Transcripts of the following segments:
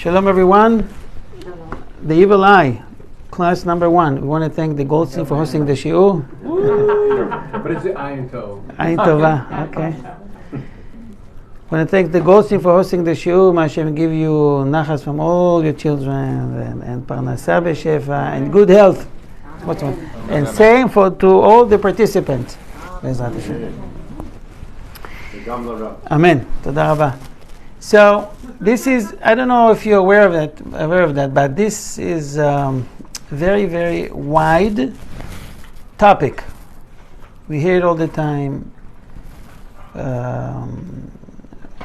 Shalom everyone. The Evil Eye, class number 1. We want to thank the Goldstein for hosting the shiur. But it's Ayin Tov. Ayin Tova, okay. I want to thank the Goldstein for hosting the shiur. May Hashem give you nachas from all your children and parnasah b'shefa and good health. And same to all the participants. Be'ezrat Hashem. Amen. Toda rabba. So this is, I don't know if you're aware of that, but this is very, very wide topic. We hear it all the time.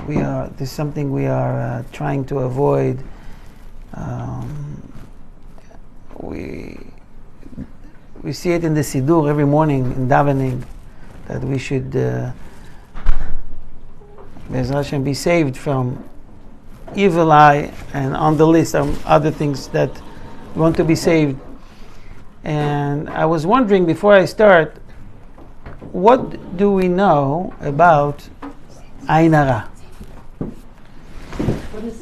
This is something we are trying to avoid. We see it in the Siddur every morning in davening that we should Be'ezrat Hashem be saved from evil eye, and on the list are other things that want to be saved. And I was wondering before I start, what do we know about Ayin Hara?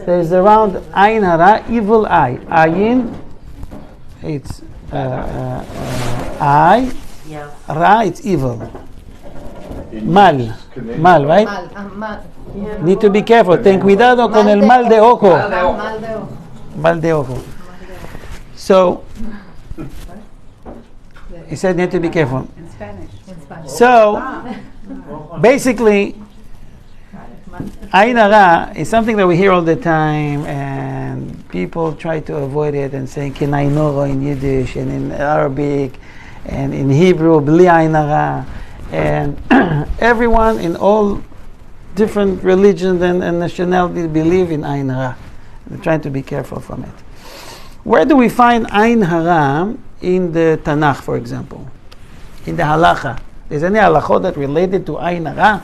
There's around Ayin Hara, evil eye. Ayin, it's eye. Ra, it's evil. Mal, right? Need to be careful. Ten cuidado con el mal de ojo. Mal de ojo. So, he said need to be careful. In Spanish. So, basically, Ayin Hara is something that we hear all the time, and people try to avoid it and saying Kenai Noro in Yiddish and in Arabic and in Hebrew, Bli Ayin Hara, and everyone in all different religions and nationalities believe in Ayin Hara. They're trying to be careful from it. Where do we find Ayin Hara in the Tanakh, for example? In the Halacha? Is any halachot that related to Ayin Hara?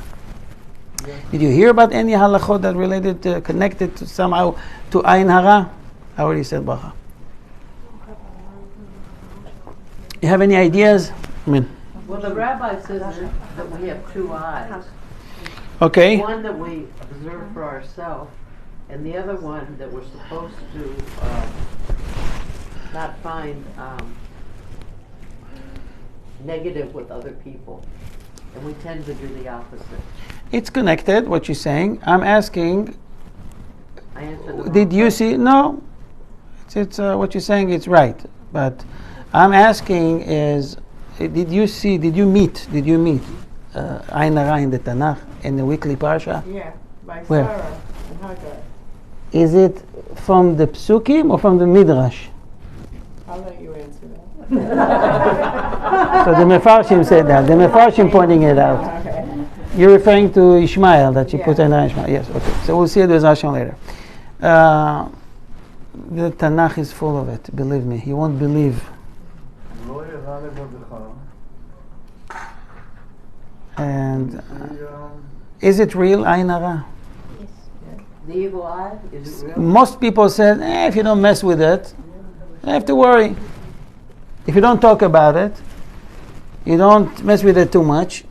Yeah. Did you hear about any halachot that related connected to somehow to Ayin Hara? I already said bracha. You have any ideas? Well, the rabbi says that we have two eyes. Okay. One that we observe for ourselves, and the other one that we're supposed to not find negative with other people. And we tend to do the opposite. It's connected, what you're saying. I'm asking, I answered the did you see? No. It's what you're saying, it's right. But I'm asking is, did you meet Ayin Hara in the Tanakh, in the weekly parsha? Yeah, by Where? Sarah and Hagar. Is it from the Psukim or from the Midrash? I'll let you answer that. So the Mefarshim said that. The Mefarshim pointing it out. Okay. You're referring to Ishmael, that she put in Yeah. Ishmael. Yes, okay. So we'll see it with Hashem later. The Tanakh is full of it, believe me. You won't believe. And is it real, Ayin Hara? Yes. The evil eye, is it real? Most people said, if you don't mess with it, you don't have to worry. If you don't talk about it, you don't mess with it too much,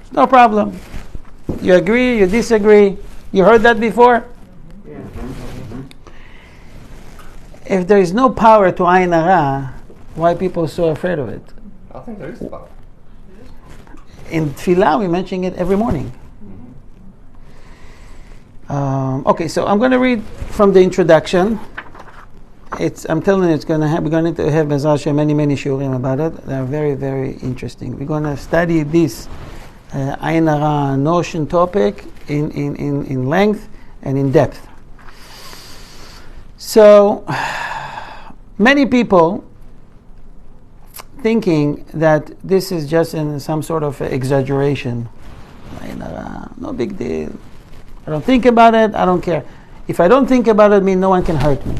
it's no problem. You agree, you disagree. You heard that before? Yeah. If there is no power to Ayin Hara, why are people so afraid of it? I think there is power. In Tfilah, we mention it every morning. Okay, so I'm going to read from the introduction. I'm telling you, we're going to have Be'ezrat Hashem many shiurim about it. They're very, very interesting. We're going to study this Ayin Hara notion topic in length and in depth. So, many people thinking that this is just in some sort of exaggeration. No big deal. I don't think about it, I don't care. If I don't think about it, means no one can hurt me.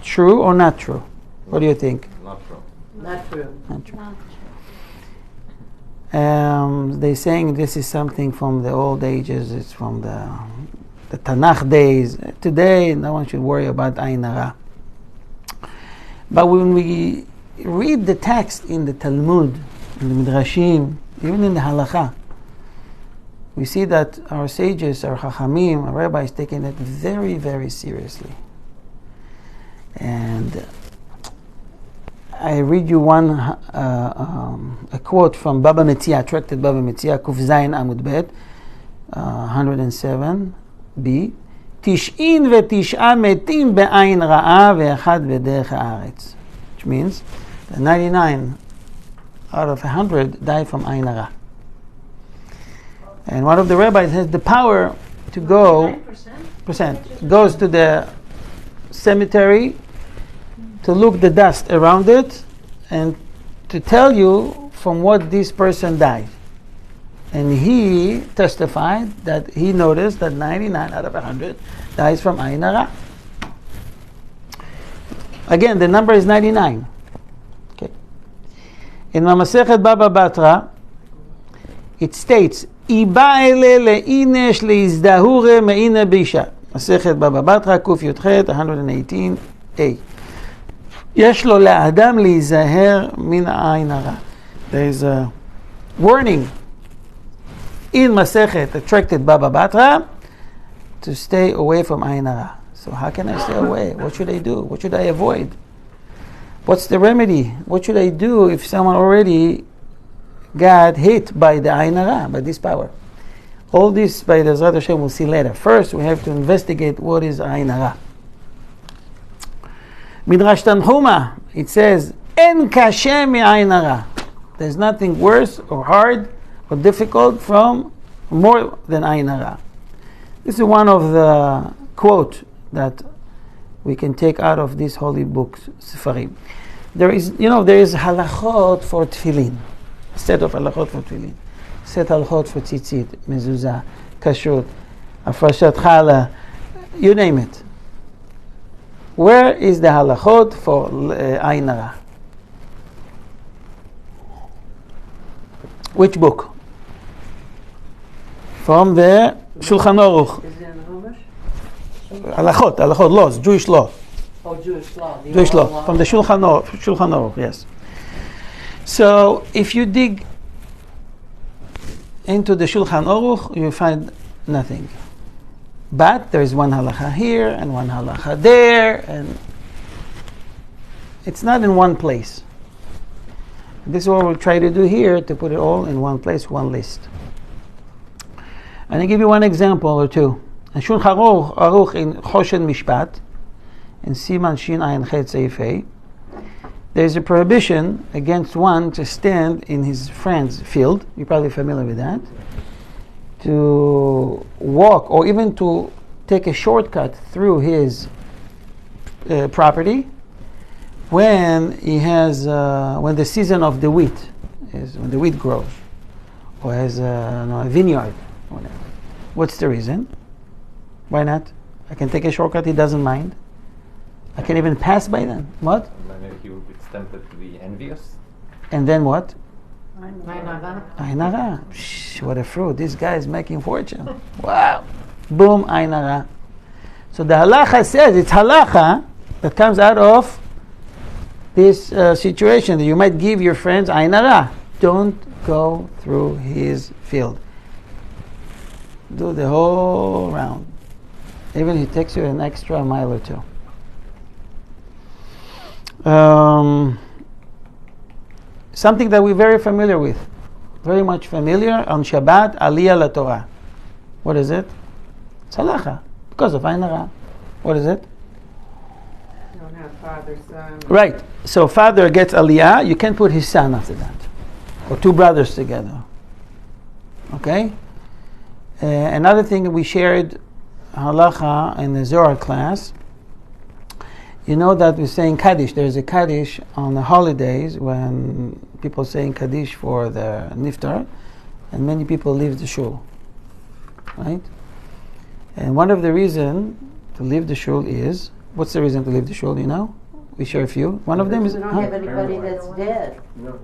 True or not true? What do you think? Not true. Not true. Not true. They're saying this is something from the old ages, it's from the Tanakh days. Today, no one should worry about Ayin Hara. But when we read the text in the Talmud, in the Midrashim, even in the Halakha, we see that our sages, our chachamim, our rabbis taking it very, very seriously. And I read you a quote from Baba Metzia, tractate Baba Metzia, Kuf Zayin Amud Bet, 107b. 99 מתים בעין רעה ואחד בדרך הארץ. Which means that 99 out of 100 die from ayin hara. And one of the rabbis has the power to go, goes to the cemetery to look the dust around it and to tell you from what this person died. And he testified that he noticed that 99 out of 100 dies from ayin hara. Again, the number is 99. Okay. In Masechet Baba Batra, it states, Iba ele leinesh leizdahure me'ine bisha. Masechet Baba Batra, Kuf Yudchet, 118a. Yesh lo le'adam leizaher min ayin hara. There is a warning in Masechet, attracted Baba Batra, to stay away from ayin hara. So how can I stay away? What should I do? What should I avoid? What's the remedy? What should I do if someone already got hit by the ayin hara, by this power? All this, by the Zrat Hashem, we'll see later. First, we have to investigate what is ayin hara. Midrash Tanhuma, it says, En kashem mi ayin hara. There's nothing worse or hard or difficult from more than ayin hara. This is one of the quote that we can take out of these holy books, Sefarim. There is halachot for tefillin, set of halachot for tefillin, set halachot for tzitzit, mezuzah, kashrut, afrashat challah, you name it. Where is the halachot for ayin hara? Which book? From the Shulchan Aruch. Is it in the Chumash? Halachot, laws, Jewish law. Oh, Jewish law. Jewish law, from the Shulchan Aruch, yes. So, if you dig into the Shulchan Aruch, you find nothing. But there is one halacha here and one halacha there, and it's not in one place. This is what we'll try to do here, to put it all in one place, one list. And I give you one example or two. In Shulchan Aruch in Choshen Mishpat, in Siman Shin Ayin Chet Seif Hey, there is a prohibition against one to stand in his friend's field. You're probably familiar with that. To walk or even to take a shortcut through his property when he has when the season of the wheat is, when the wheat grows, or has a vineyard, or whatever. What's the reason? Why not? I can take a shortcut. He doesn't mind. I can even pass by them. What? Maybe he would be tempted to be envious. And then what? Ayin hara. What a fruit! This guy is making fortune. Wow! Boom! Ayin hara. So the halacha says it's halacha that comes out of this situation that you might give your friends ayin hara. Don't go through his field. Do the whole round. Even if it takes you an extra mile or two. Something that we're very familiar with. Very much familiar on Shabbat, Aliyah LaTorah. What is it? It's halacha. Because of ayin hara. What is it? You don't have father, son. Right. So father gets aliyah, you can't put his son after that. Or two brothers together. Okay? Another thing we shared halacha in the Zohar class. You know that we're saying Kaddish. There's a Kaddish on the holidays when people saying Kaddish for the Niftar, and many people leave the shul. Right? And one of the reasons to leave the shul is, what's the reason to leave the shul, you know? We share a few. One of them is... We don't have anybody that's dead. No,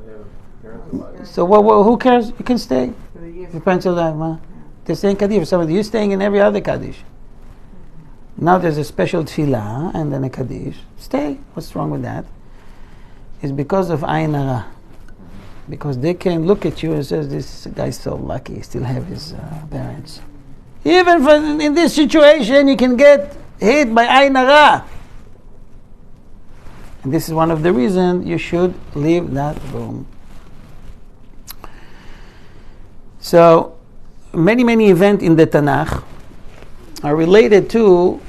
parents alive. So who cares? You can stay. Your parents are alive, huh? They're saying Kaddish. Somebody, you're staying in every other Kaddish. Now there's a special tefillah and then a Kaddish. Stay. What's wrong with that? It's because of ayin hara. because they can look at you and say, this guy's so lucky, he still have his parents. Even in this situation, you can get hit by Ain Hara. And this is one of the reasons you should leave that room. So, many events in the Tanakh are related to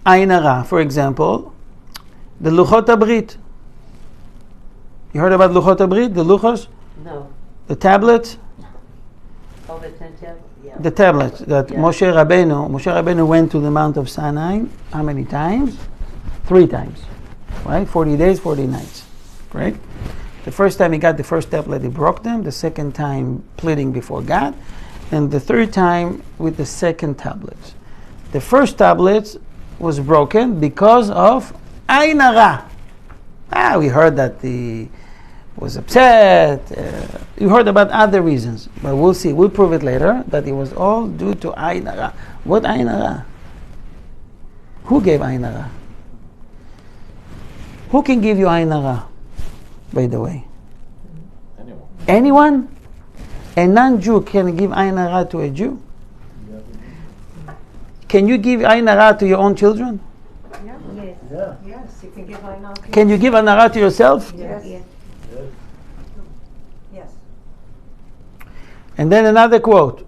Ain Hara. For example, the Luchot HaBrit. You heard about Luchot HaBrit, the Luchos? No. The tablet? Oh, the 10 tablets? Yeah. The tablet that Yeah. Moshe Rabbeinu went to the Mount of Sinai. How many times? 3 times. Right? 40 days, 40 nights. Right? The first time he got the first tablet, he broke them. The second time, pleading before God. And the third time with the second tablet. The first tablet was broken because of Ain Hara. We heard that he was upset. You heard about other reasons. But we'll see. We'll prove it later that it was all due to Ain Hara. What Ain Hara? Who gave Ain Hara? Who can give you Ain Hara, by the way? Anyone. Anyone? A non-Jew can give Ain Hara to a Jew? Can you give Ain Hara to your own children? Yes, you can give Ain Hara. Can you give Ain Hara to yourself? Yes. Yes. And then another quote.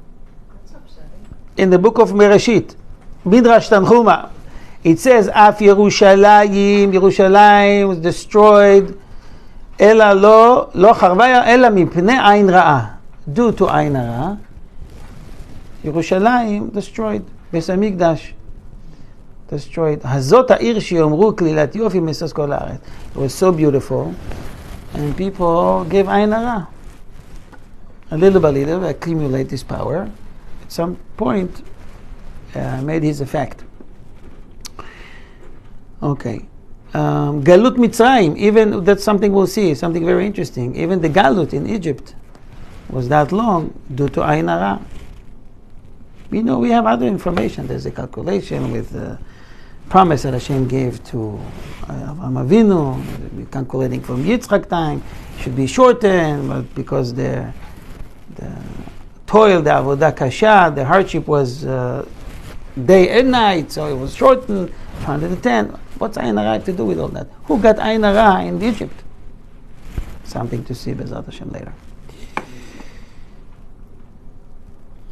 That's upsetting. In the book of Bereshit, Midrash Tanchuma, it says, Af Yerushalayim was destroyed, Ela lo charvaya, Ela mipnei Ain Ra'a. Due to Ain Hara, Yerushalayim destroyed. Beis Hamikdash destroyed. Hazot ha'ir she'omru klilat yofi mesas kol haaretz. It was so beautiful, and people gave Ain Hara. A little by little, accumulate this power. At some point, made his effect. Okay. Galut Mitzrayim, even that's something we'll see, something very interesting. Even the Galut in Egypt was that long due to Ain Hara. We know we have other information. There's a calculation with the promise that Hashem gave to Avraham Avinu, calculating from Yitzchak time, should be shortened, but because the toil, the avodah kasha, the hardship was day and night, so it was shortened, 110. What's Ain Hara to do with all that? Who got Ain Hara in Egypt? Something to see B'ezrat Hashem later.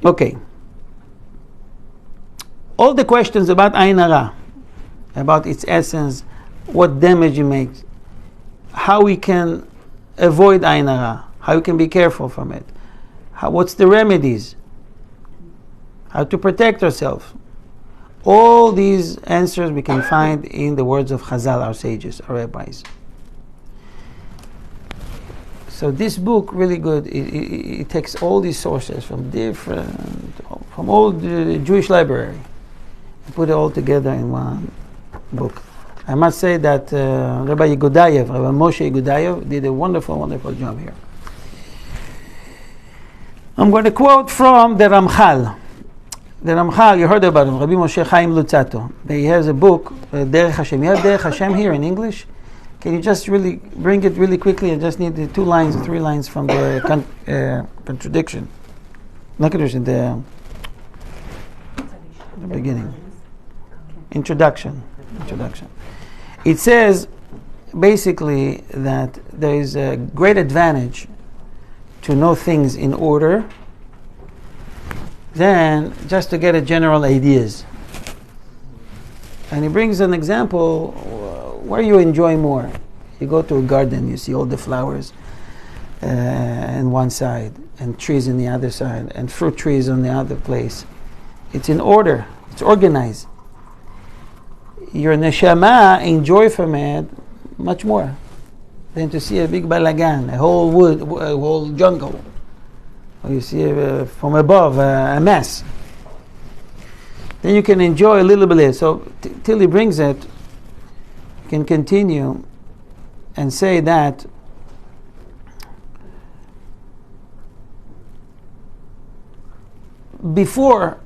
Okay. All the questions about Ain Hara, about its essence, what damage it makes, how we can avoid Ain Hara, how we can be careful from it, what's the remedies, how to protect ourselves. All these answers we can find in the words of Chazal, our sages, our rabbis. So this book really good. It takes all these sources from all the Jewish library, and put it all together in one book. I must say that Rabbi Moshe Yegudayev did a wonderful job here. I'm going to quote from the Ramchal. The Ramchal, you heard about him, Rabbi Moshe Chaim Luzzatto. He has a book, Derech Hashem. You have Derech Hashem here in English? Can you just really bring it really quickly? I just need the 2 lines, 3 lines from the contradiction. Not contradiction, the beginning. Introduction. It says basically that there is a great advantage to know things in order than just to get a general ideas. And he brings an example where you enjoy more. You go to a garden, you see all the flowers on one side, and trees on the other side, and fruit trees on the other place. It's in order. It's organized. Your neshama enjoy from it much more than to see a big balagan, a whole wood, a whole jungle. Or you see from above a mess. Then you can enjoy a little bit. So till he brings it, you can continue and say that before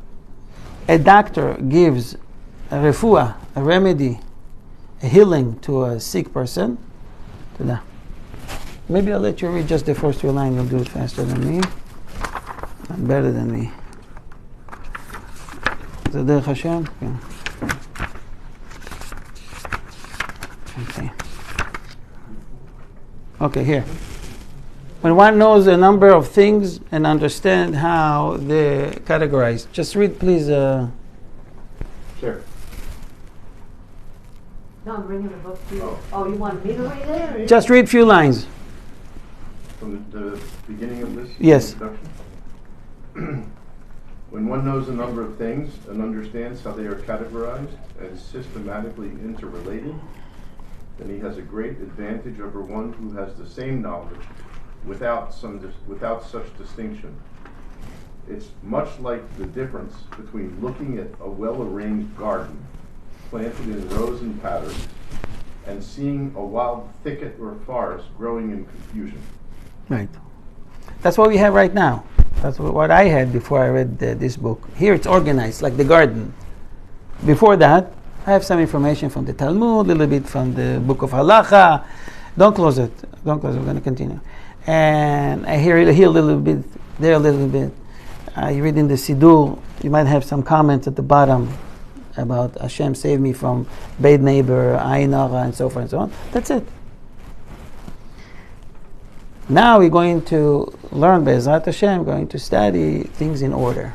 a doctor gives a refuah, a remedy, a healing to a sick person, Maybe I'll let you read just the first two lines. You'll do it faster than me. And better than me. זה דרך השם? כן. Okay. Okay, here. When one knows a number of things and understand how they're categorized. Just read, please. Sure. No, I'm bringing the book to you. Oh, you want me to read it? Just read a few lines. From the beginning of this Yes. introduction. When one knows a number of things and understands how they are categorized and systematically interrelated, then he has a great advantage over one who has the same knowledge without such distinction. It's much like the difference between looking at a well-arranged garden planted in rows and patterns and seeing a wild thicket or forest growing in confusion. Right. That's what we have right now. That's what I had before I read this book. Here it's organized like the garden. Before that, I have some information from the Talmud, a little bit from the book of Halacha. Don't close it. Don't close it. We're going to continue. And I hear here a little bit, there a little bit. You read in the Siddur, you might have some comments at the bottom about Hashem save me from bad neighbor, Ayin Hara, and so forth and so on. That's it. Now we're going to learn Be'ezrat Hashem, going to study things in order.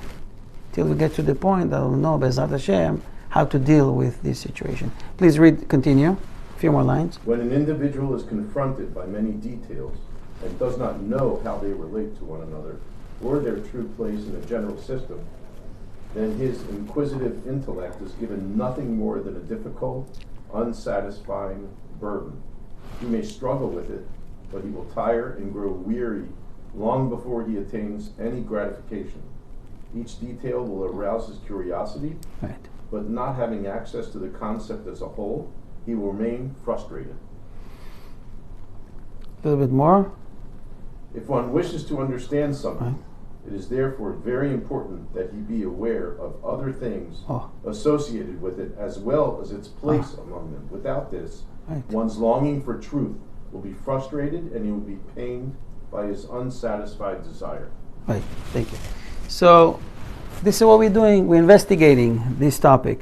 Till we get to the point that we'll know Be'ezrat Hashem how to deal with this situation. Please read, continue. A few more lines. When an individual is confronted by many details and does not know how they relate to one another or their true place in a general system, then his inquisitive intellect is given nothing more than a difficult, unsatisfying burden. He may struggle with it, but he will tire and grow weary long before he attains any gratification. Each detail will arouse his curiosity, Right. but not having access to the concept as a whole, he will remain frustrated. A little bit more. If one wishes to understand something, Right. it is therefore very important that he be aware of other things Oh. associated with it as well as its place among them. Without this, Right. one's longing for truth will be frustrated and he will be pained by his unsatisfied desire. Right. Thank you. So, this is what we're doing. We're investigating this topic.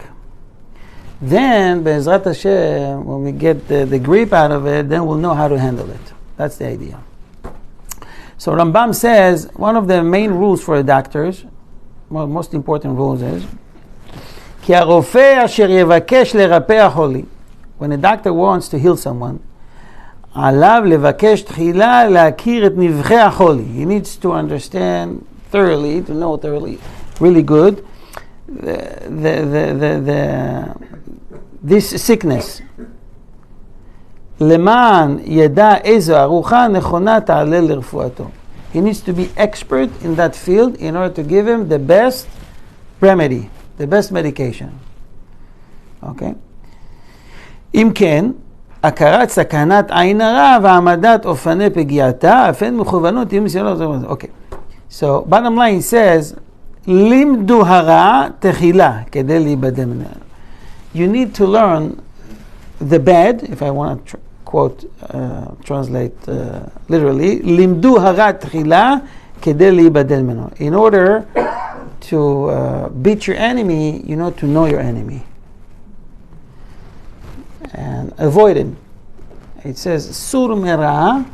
Then, Be'ezrat Hashem, when we get the grip out of it, then we'll know how to handle it. That's the idea. So Rambam says one of the main rules for the doctors, well, most important rules is, כי הרופא אשר יבקש לרפא החולי. When a doctor wants to heal someone, עליו לבקש תחילה להכיר את נבחי החולי. He needs to understand thoroughly, to know thoroughly, really good, this sickness. למען ידע איזו ארוחה נכונה תעלה לרפואתו. He needs to be expert in that field in order to give him the best remedy, the best medication. Okay? אם כן, הכרת סכנת עין הרע והעמדת אופני פגיעתה, אף הן מכוונות עם ניסיונות. Okay. So, bottom line says, לימדו הרע תחילה כדי להיבדל ממנה. You need to learn the bad, if I want to translate literally, לימדו הרע תחילה כדי להיבדל ממנו. In order to beat your enemy, you know to know your enemy. And avoid it. It says, sur mera,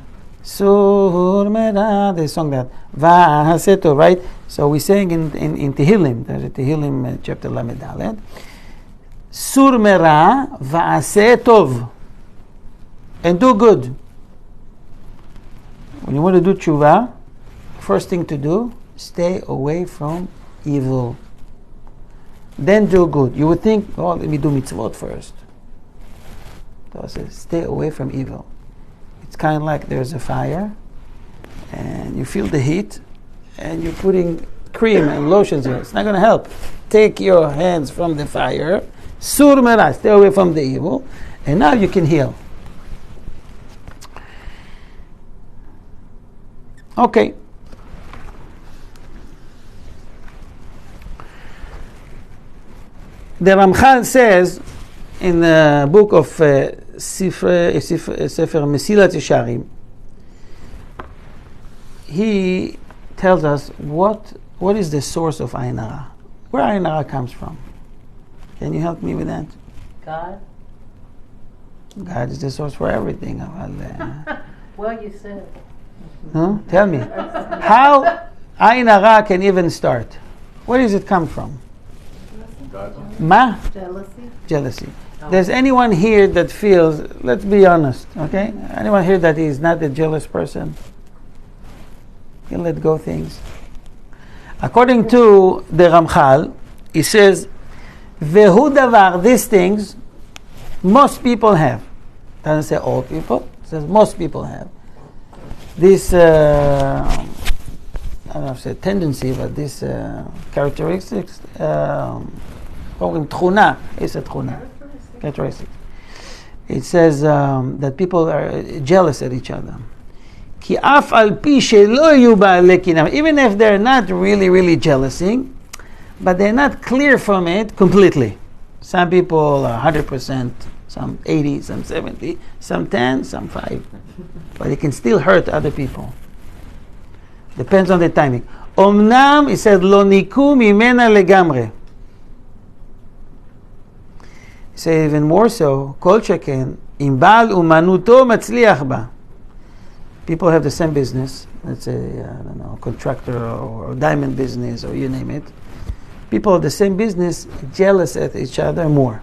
they sung that. Va'aseto, right? So we're saying in Tehillim, there's a Tehillim chapter Lamed Dalet. Sur mera, va'asetov. And do good. When you want to do tshuva, first thing to do, stay away from evil. Then do good. You would think, oh, let me do mitzvot first. So it says, stay away from evil. It's kind of like there's a fire, and you feel the heat, and you're putting cream and lotions in it. It's not going to help. Take your hands from the fire, sur mera, stay away from the evil, and now you can heal. Okay. The Ramchal says in the book of Sefer Mesilat Yesharim he tells us what is the source of Ayin Hara. Where Ayin Hara comes from. Can you help me with that? God? God is the source for everything. Well, you said. Huh? Tell me. How Ayin Hara can even start? Where does it come from? Ma? Jealousy. There's anyone here that feels, let's be honest, okay? Anyone here that is not a jealous person? You let go things. According to the Ramchal, he says, Vehu davar, these things, most people have. Doesn't say all people, it says most people have. This, I don't know if it's a tendency, but this characteristics, tchuna, it's a tchuna. Characteristic. It says that people are jealous at each other. Ki af al pi shelo yu ba'alei kinam. Even if they're not really jealousing, but they're not clear from it completely. Some people are 100%, some 80, some 70, some 10, some 5. But it can still hurt other people. Depends on the timing. Omnam, he said, lo niku mimena legamre. He said even more so, kol sheken, im ba'al umanuto matzliach ba. People have the same business, let's say, I don't know, contractor or diamond business or you name it. People of the same business jealous at each other more.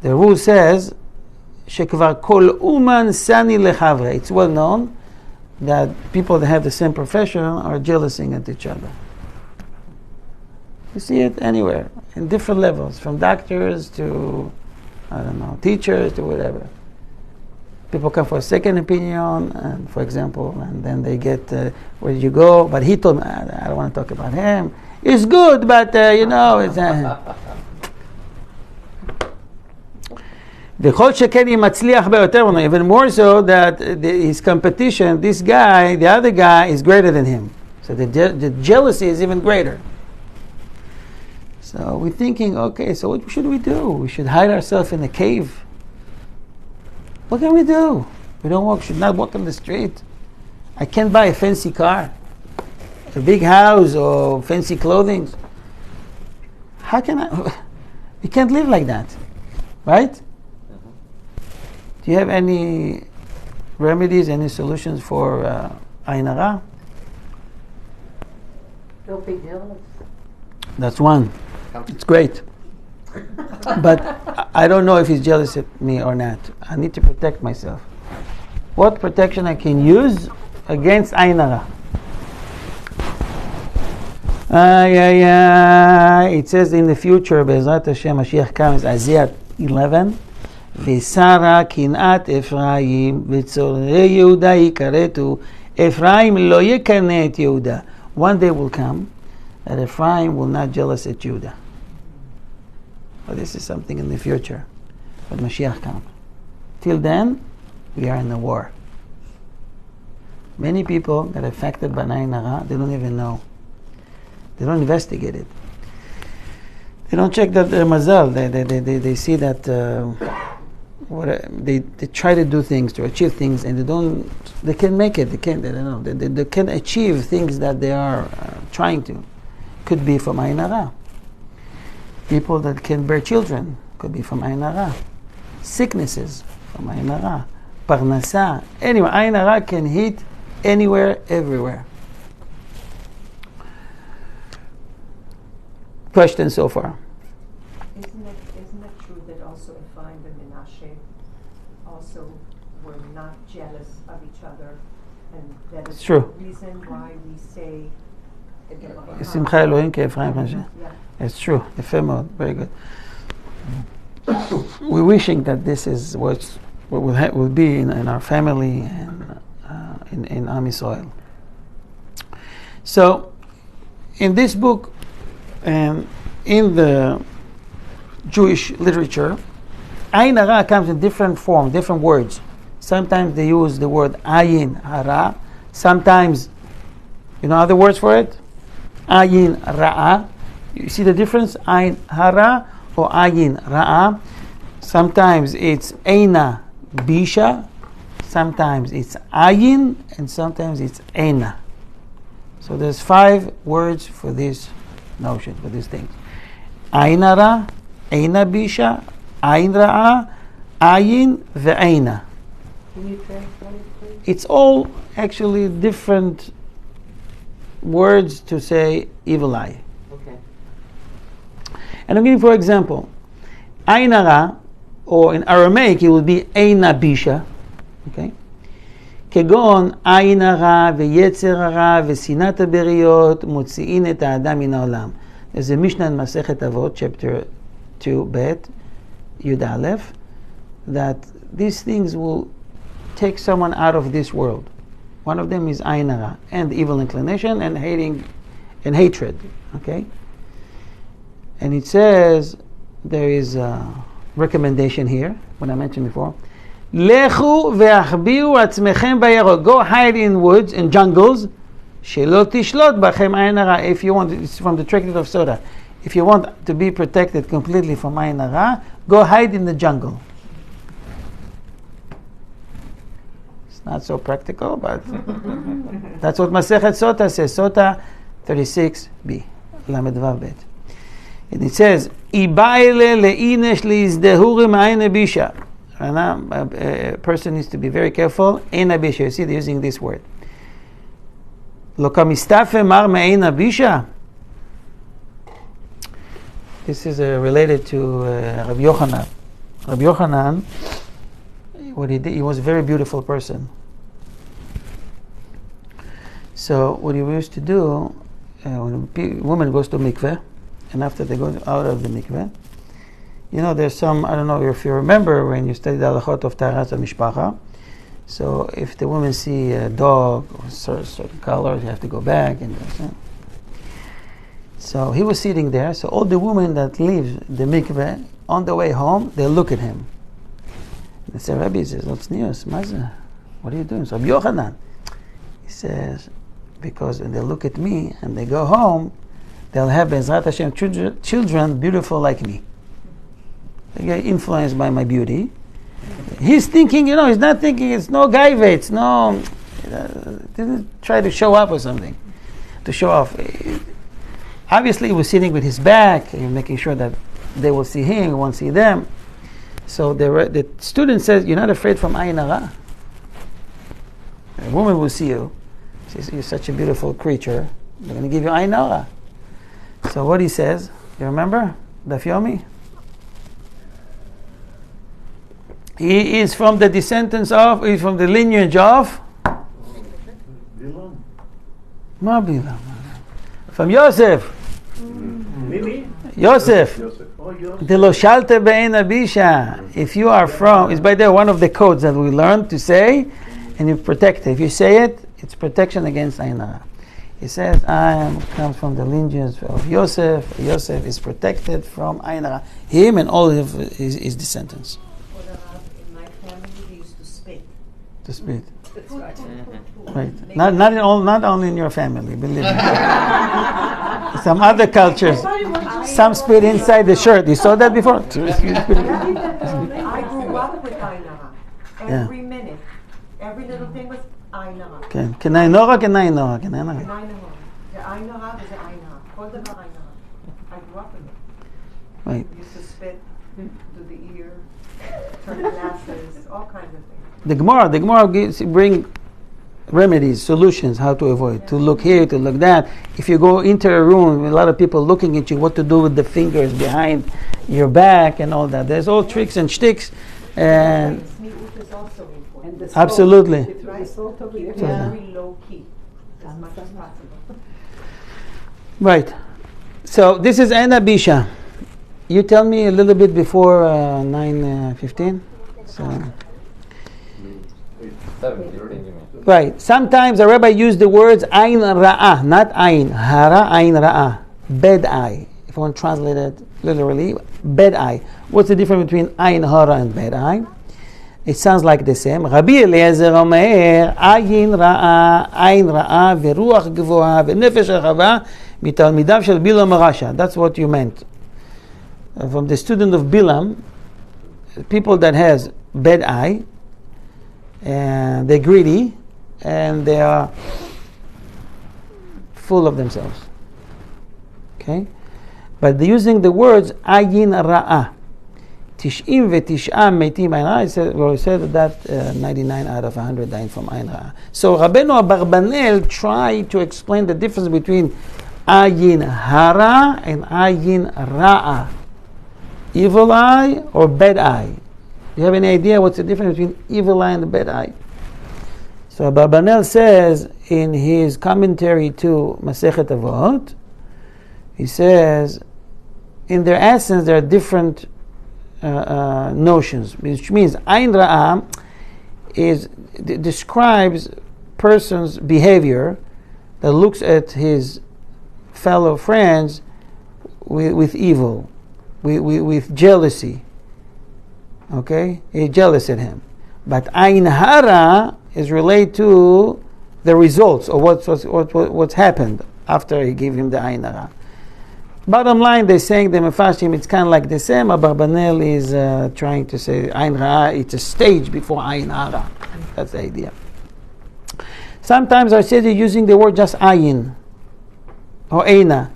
The rule says, shekvar kol uman sani lechavre. It's well known that people that have the same profession are jealousing at each other. You see it anywhere, in different levels, from doctors to, I don't know, teachers to whatever. People come for a second opinion, and for example, and then they get, where did you go? But he told me, I don't want to talk about him. It's good, but you know, it's... even more so that his competition, this guy, the other guy, is greater than him. So the jealousy is even greater. So we're thinking, okay, so what should we do? We should hide ourselves in a cave. What can we do? Should not walk on the street. I can't buy a fancy car, a big house, or fancy clothing. How can I? You can't live like that, right? Do you have any remedies, any solutions for Ayin Hara? Don't be jealous. That's one. It's great. But I don't know if he's jealous of me or not. I need to protect myself. What protection I can use against Ayin Hara? It says in the future, Be'ezrat Hashem, Mashiach comes, Isaiah 11, V'sara kinat Ephraim, v'tzorei Yehuda yikaretu, Ephraim lo yekane et Yehuda. One day will come that Ephraim will not jealous at Judah. But this is something in the future. But Mashiach comes. Till then, we are in a war. Many people that are affected by Ayin Hara, they don't even know. They don't investigate it. They don't check that their mazal. They see that they try to do things, to achieve things, and they can't make it. They can't achieve things that they are trying to. Could be from Ayin Hara. People that can bear children could be from Ayin Hara. Sicknesses from Ayin Hara. Parnasa. Anyway, Ayin Hara can hit anywhere, everywhere. Question so far? Isn't it true that also Ephraim and Menashe also were not jealous of each other, and that is true. the reason why we say Simcha Elohim ke'Ephraim Menashe. Yeah. It's true. Ephemer, very good. We're wishing that this is what will be in our family and in Am Yisrael. So, in this book, and in the Jewish literature, Ayin Hara comes in different form, different words. Sometimes they use the word Ayin Hara. Sometimes, you know other words for it? Ayin Ra'a. You see the difference? Ayin Hara or Ayin Ra'a. Sometimes it's Eina Bisha. Sometimes it's Ayin, and sometimes it's Eina. So there's 5 words for this notion, for these things. Ayin hara, Ein bisha, Ayin ra'a, Ayin ve'eina. Can you translate, please? It's all actually different words to say evil eye. Okay. And I'm giving for example, Ayin hara, or in Aramaic it would be Ein bisha, okay? כגון עין הרע ויצר הרע ושנאת הבריות מוציאין את האדם מן העולם. There's a Mishnah in Masechet Avot, chapter 2, Bet, Yud Aleph, that these things will take someone out of this world. One of them is Ayin hara, and evil inclination, and hating, and hatred. Okay? And it says, there is a recommendation here, what I mentioned before, Lechu ve'achbiu atzmechem bayarot. Go hide in woods and jungles. Shelo tishlot bachem ayin hara. If you want, it's from the Tractate of Soda. If you want to be protected completely from ayin hara, go hide in the jungle. It's not so practical, but that's what Masechet Sota says. Sota 36b, Lamed Vav Bet. And it says, Ibaile leinesh liizdehurim ayin bisha. A person needs to be very careful. Ein bisha. You see, they're using this word. Lo kamistafe mar me'ein bisha. This is related to Rabbi Yochanan. Rabbi Yochanan, what he did, he was a very beautiful person. So what he used to do, when a woman goes to mikveh, and after they go out of the mikveh, you know, there's some, I don't know if you remember when you studied the halachot of Taharat HaMishpacha. So if the women see a dog or certain color, you have to go back. And so he was sitting there. So all the women that leave the mikveh, on the way home, they look at him. They say, Rabbi, says, what's news? Maza, what are you doing? So Rabbi Yochanan, he says, because when they look at me and they go home, they'll have Bezrat Hashem children beautiful like me. They get influenced by my beauty. He's thinking, you know, he's not thinking it's no gaiva, it's no, didn't try to show up or something, to show off. Obviously, he was sitting with his back, and making sure that they will see him, he won't see them. So the student says, you're not afraid from ayin hara? A woman will see you. She says, you're such a beautiful creature. They're going to give you ayin hara. So what he says, you remember? Daf Yomi? He is from the descendants of, he's from the lineage of? Bilam. Ma Bilam. From Yosef. Mimi? Yosef. Oh, Yosef. De lo shalte be'en abisha. If you are from, it's by there one of the codes that we learn to say, and you protect it. If you say it, it's protection against ayin hara. He says, comes from the lineage of Yosef. Yosef is protected from ayin hara. Him and all of his descendants. In my family, we used to spit. To spit. That's right. Right. Not only in your family, believe me. Some other cultures, some spit inside the shirt. You saw that before? I grew up with ayin hara. Every minute, every little thing was ayin hara. כן, כנאי נורא, כנאי נורא, כנאי נורא. זה עין הרע וזה עין הרע. כל דבר עין הרע. I grew up with it. Right. We used to spit, do the ear, turn the glasses, all kinds of things. The Gemara bring remedies, solutions, how to avoid. To look here, to look that. If you go into a room with a lot of people looking at you, what to do with the fingers behind your back and all that. There's all tricks and shticks. And Sneakers is also important. And the absolutely. salt, the salt over Keep your it hand. very low key, as much as possible. Right. So this is Ena Bisha. You tell me a little bit before 9:15. So. 7:15, you mean? Right. Sometimes a rabbi used the words ayin ra'ah, not ayin hara, ayin ra'ah, bad eye. If I want to translate it literally, bad eye. What's the difference between ayin hara and bad eye? It sounds like the same. Rabbi Eliezer Omer, ayin ra'ah, veruach gvoha, venefesh rechava, mitalmidav shel Bilam Rasha. That's what you meant. From the student of Bilam, people that has bad eye, and they're greedy, and they are full of themselves. Okay? But using the words ayin ra'ah. 99 metim ayin ra'ah. We said that 99 out of 100 dying from ayin ra'ah. So Rabbeinu Abarbanel tried to explain the difference between ayin hara and ayin ra'ah. Evil eye or bad eye. Do you have any idea what's the difference between evil eye and bad eye? So Abarbanel says in his commentary to Masechet Avot, he says, in their essence, there are different notions, which means Ain Ra'ah describes person's behavior that looks at his fellow friends with evil, with jealousy. Okay? He's jealous at him. But Ain Hara is related to the results of what's happened after he gave him the Ain Hara. Bottom line, they're saying the Mefashim, it's kind of like the same. Abarbanel is trying to say Ain Ra'ah, it's a stage before Ain Hara. That's the idea. Sometimes I say they're using the word just Ayin or Eina.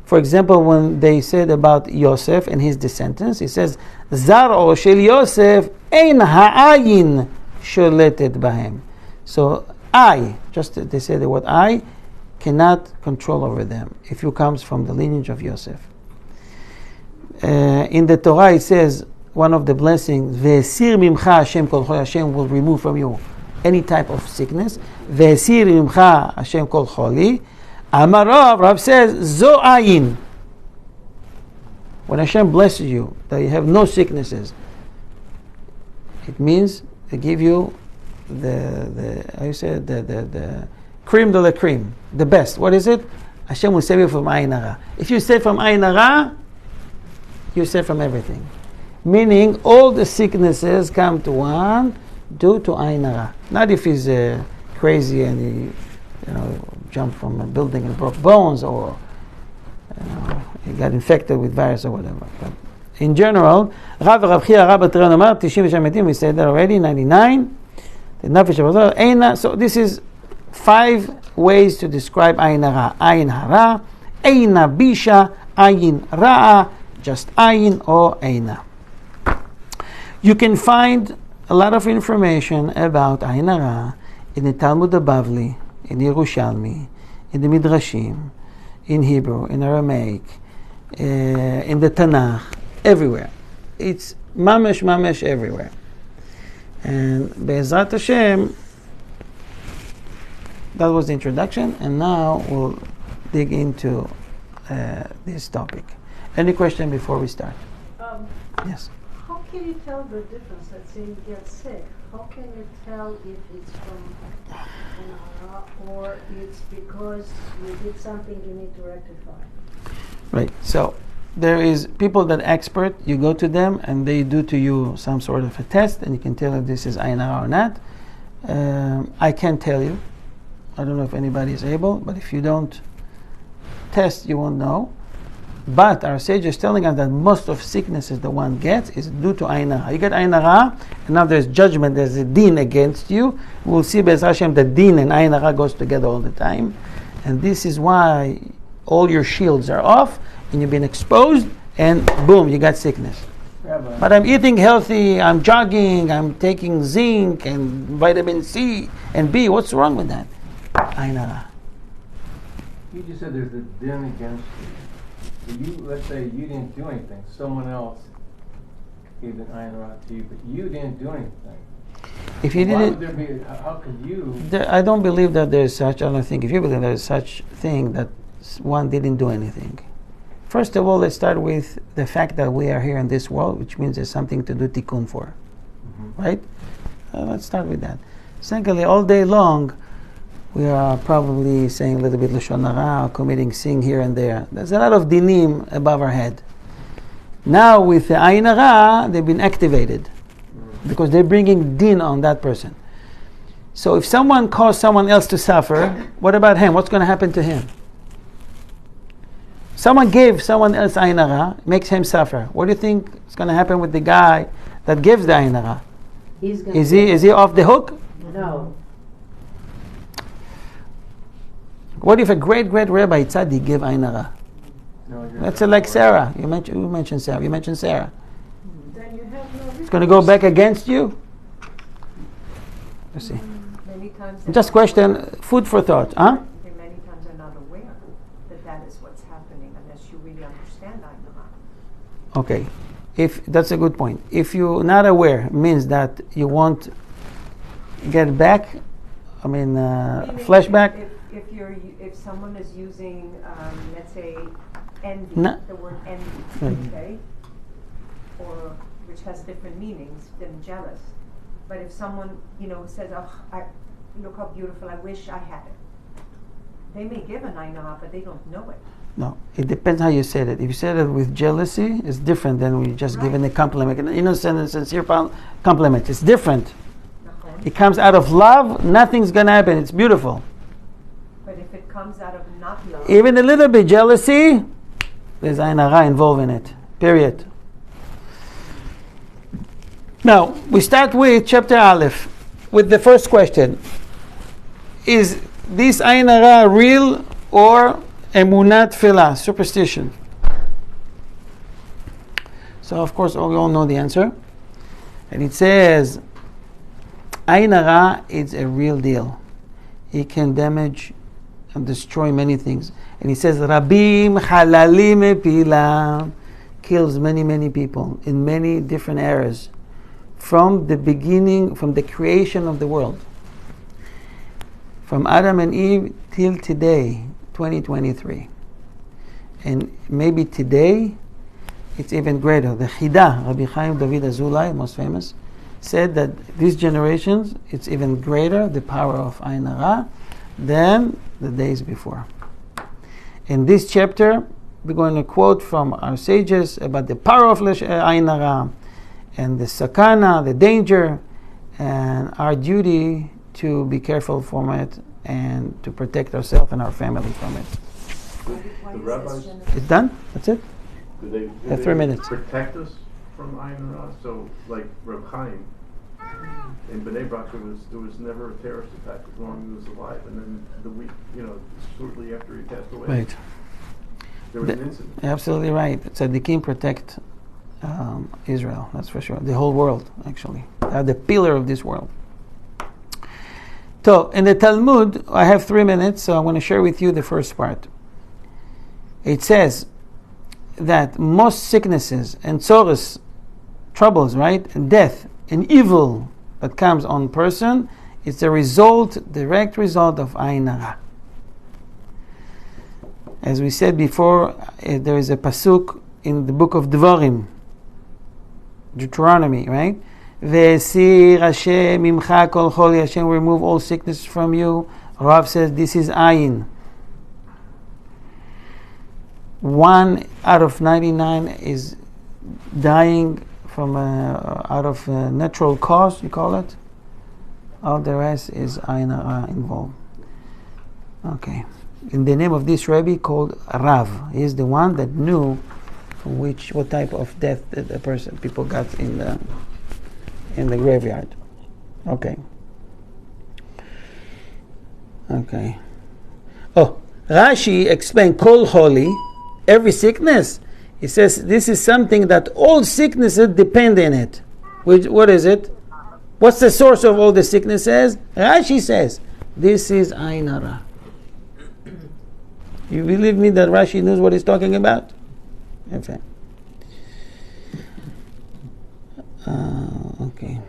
For example, when they said about Yosef and his descendants, it says, Zar'o shel Yosef ein ha'ayin sholetet bahem. So I, just they say the word I, cannot control over them if you comes from the lineage of Yosef. In the Torah it says, one of the blessings, Ve'esir mimcha Hashem kol choli, Hashem will remove from you any type of sickness. Ve'esir mimcha Hashem kol choli. Amar Rav says, Zo ayin. When Hashem blesses you, that you have no sicknesses, it means they give you the cream de la cream, the best. What is it? Hashem will save you from ayin hara. If you save from ayin hara, you save from everything. Meaning, all the sicknesses come to one due to ayin hara. Not if he's crazy and he, jumped from a building and broke bones, or he got infected with virus or whatever. But in general, Rav Chia, Rav Teren Amar, 97 metim, we said that already, 99. The nafesh of Eina. So this is 5 ways to describe ayin hara. Ayin hara, eina bisha, ayin ra'a, just ayin or eina. You can find a lot of information about ayin hara in the Talmud Bavli, in the Yerushalmi, in the Midrashim, in Hebrew, in Aramaic, in the Tanakh, everywhere. It's mamesh everywhere. And Be'ezrat Hashem, that was the introduction, and now we'll dig into this topic. Any question before we start? Yes. How can you tell the difference? Let's say you get sick. How can you tell if it's from or it's because you did something you need to rectify? Right. So there is people that expert. You go to them and they do to you some sort of a test, and you can tell if this is ayin hara or not. I can't tell you. I don't know if anybody is able, but if you don't test, you won't know. But our sage is telling us that most of sicknesses the one gets is due to ayin hara. You get ayin hara, and now there's judgment, there's a din against you. We'll see Be'ezrat Hashem that din and ayin hara goes together all the time. And this is why all your shields are off, and you've been exposed, and boom, you got sickness. Rabbi. But I'm eating healthy, I'm jogging, I'm taking zinc and vitamin C and B. What's wrong with that? Ayin hara. You just said there's a din against you. So let's say you didn't do anything. Someone else gave an ayin hara to you, but you didn't do anything. If you Why didn't, would there be? How could you? I don't believe that there's such. I don't think if you believe there's such thing that one didn't do anything. First of all, let's start with the fact that we are here in this world, which means there's something to do tikkun for, right? Let's start with that. Secondly, all day long, we are probably saying a little bit lashon hara, or committing sin here and there. There's a lot of dinim above our head. Now with the ayin hara, they've been activated because they're bringing din on that person. So if someone caused someone else to suffer, what about him? What's going to happen to him? Someone gave someone else ayin hara, makes him suffer. What do you think is going to happen with the guy that gives the ayin hara? Is he off the hook? No. What if a great rabbi tzaddik gave ayin hara? No, you're Let's say like Sarah. You mentioned Sarah. You mentioned Sarah. Then you have no It's going to go back against you. Let's see. Many times they're Just not question. aware. Food for thought, huh? Many times they're not aware that that is what's happening unless you really understand ayin hara. Okay. If that's a good point. If you're not aware, means that you won't get back. I mean, Meaning flashback. If someone is using, let's say, envy, No. the word envy, Right. okay, or which has different meanings than jealous. But if someone, says, "Oh, look how beautiful! I wish I had it," they may give an ayin hara, but they don't know it. No, it depends how you said it. If you said it with jealousy, it's different than when you just giving a compliment, an innocent and sincere compliment. It's different. It comes out of love. Nothing's gonna happen. It's beautiful. But if it comes out of not love, Even a little bit jealousy, there's ayin hara involved in it. Period. Now we start with chapter Aleph, with the first question: is this ayin hara real or emunat tefillah, superstition? So of course we all know the answer, and it says ayin hara is a real deal. It can damage and destroy many things. And he says rabim halalim epilam, kills many people in many different eras, from the beginning, from the creation of the world, from Adam and Eve till today, 2023. And maybe today it's even greater. The Chida, Rabbi Chaim David Azulai, most famous, said that these generations, it's even greater, the power of ayin hara, than the days before. In this chapter, we're going to quote from our sages about the power of ayin hara and the sakana, the danger, and our duty to be careful from it and to protect ourselves and our family from it. The rabbis, It's done? That's it? do they 3 minutes. protect us from ayin hara? So, like Reb Chaim, in Bnei Brak, there was never a terrorist attack as long as he was alive, and then the week, shortly after he passed away, Right. there was an incident. Absolutely right. Tzaddikim protect Israel, that's for sure. The whole world, actually. They are the pillar of this world. So, in the Talmud, I have 3 minutes, so I want to share with you the first part. It says that most sicknesses and sorrows, troubles, right, and death and evil that comes on person is the result, direct result of ayin hara. As we said before, there is a pasuk in the book of Devarim, Deuteronomy, right? Ve'esir Hashem imcha kol choli, Hashem will remove all sickness from you. Rav says this is ayin. 1 out of 99 is dying from out of natural cause, you call it. All the rest is ayin hara involved. Okay. In the name of this Rabbi called Rav, he is the one that knew what type of death that people got in the graveyard. Okay. Oh, Rashi explained kol choli, every sickness. He says this is something that all sicknesses depend on it. What is it? What's the source of all the sicknesses? Rashi says this is ayin hara. You believe me that Rashi knows what he's talking about? Okay. Okay.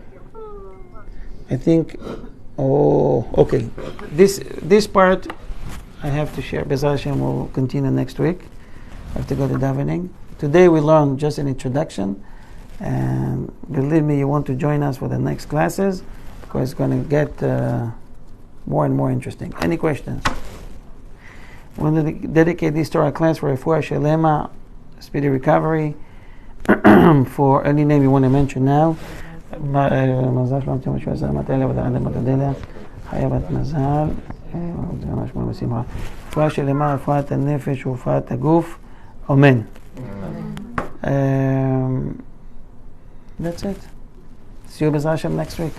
I think. Oh, okay. This part I have to share. B'ezras Hashem will continue next week. I have to go to davening. Today we learned just an introduction, and believe me, you want to join us for the next classes because it's going to get more and more interesting. Any questions? I want to dedicate this Torah class for Refuah Shelema, speedy recovery, for any name you want to mention now. Refuah Shelema, Refuat HaNefesh, Refuat HaGuf. Amen. That's it. See you B'ezras Hashem next week.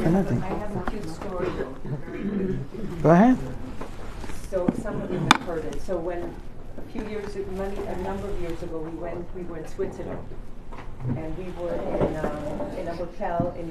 Anything. I have a cute story. Go ahead. So some of you have heard it. So when a number of years ago, we were in Switzerland, and we were in a hotel in